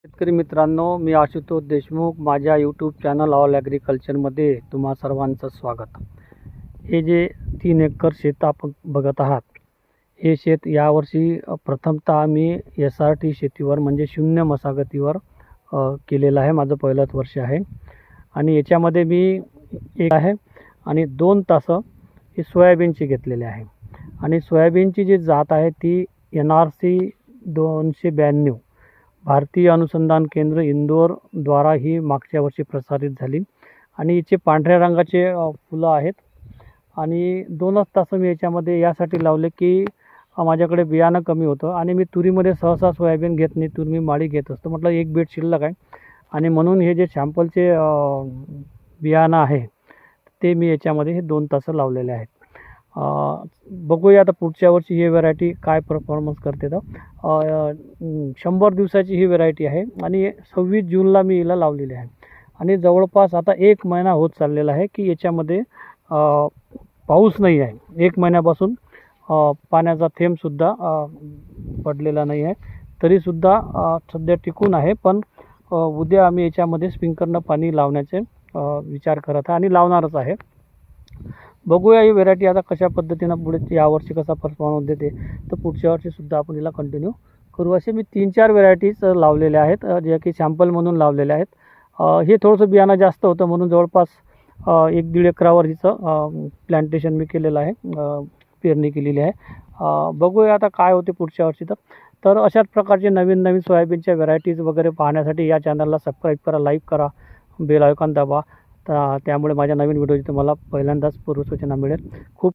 शेतकरी मित्रांनो, मी आशुतोष देशमुख. माझ्या यूट्यूब चॅनल ऑल ॲग्रिकल्चरमध्ये तुम्हा सर्वांचं स्वागत. हे जे 3 एकर शेत आपण बघत आहात, हे शेत यावर्षी प्रथमतः मी SRT शेतीवर म्हणजे शून्य मशागतीवर केलेलं आहे. माझं पहिलंच वर्ष आहे आणि याच्यामध्ये मी एक आहे आणि 2 तासं हे सोयाबीनची घेतलेले आहे. आणि सोयाबीनची जी जात आहे ती NRC 292 भारतीय अनुसंधान केंद्र इंदोरद्वारा ही मागच्या वर्षी प्रसारित झाली आणि हिचे पांढऱ्या रंगाचे फुलं आहेत. आणि 2च तास मी याच्यामध्ये यासाठी लावले की माझ्याकडे बियाणं कमी होतं आणि मी तुरीमध्ये सहसा सोयाबीन घेत नाही, तूर मी माळी घेत असतो. म्हटलं एक बेड शिल्लक आहे आणि म्हणून हे जे सॅम्पलचे बियाणं आहे ते मी याच्यामध्ये हे 2 तास लावलेले आहेत. बघूया आता पुढच्या वर्षी ही व्हरायटी काय परफॉर्मन्स करते. तर 100 दिवसाची ही व्हरायटी आहे आणि 26 जूनला मी हिला लावलेली आहे आणि जवळपास आता 1 महिना होत चाललेला आहे की याच्यामध्ये पाऊस नाही आहे. 1 महिन्यापासून पाण्याचा थेंबसुद्धा पडलेला नाही आहे. तरीसुद्धा सध्या टिकून आहे, पण उद्या आम्ही याच्यामध्ये स्प्रिंकलरनं पाणी लावण्याचे विचार करत आहे आणि लावणारच आहे. बघूया ही व्हेरायटी आता कशा पद्धतीनं पुढे यावर्षी कसा परफॉर्मन्स देते, तर पुढच्या वर्षीसुद्धा आपण हिला कंटिन्यू करू. असे मी 3-4 व्हेरायटीज लावलेल्या आहेत, जे की सॅम्पल म्हणून लावलेले आहेत. हे थोडंसं बियाणं जास्त होतं म्हणून जवळपास 1-1.5 एकरावर हिचं प्लांटेशन मी केलेलं आहे, पेरणी केलेली आहे. बघूया आता काय होते पुढच्या वर्षी. तर अशाच प्रकारचे नवीन सोयाबीनच्या व्हेरायटीज वगैरे पाहण्यासाठी या चॅनलला सबस्क्राईब करा, लाईक करा, बेल आयकॉन दाबा. त्यामुळे माझ्या नवीन व्हिडिओची तुम्हाला पहिल्यांदाच पूर्वसूचना मिळेल. खूप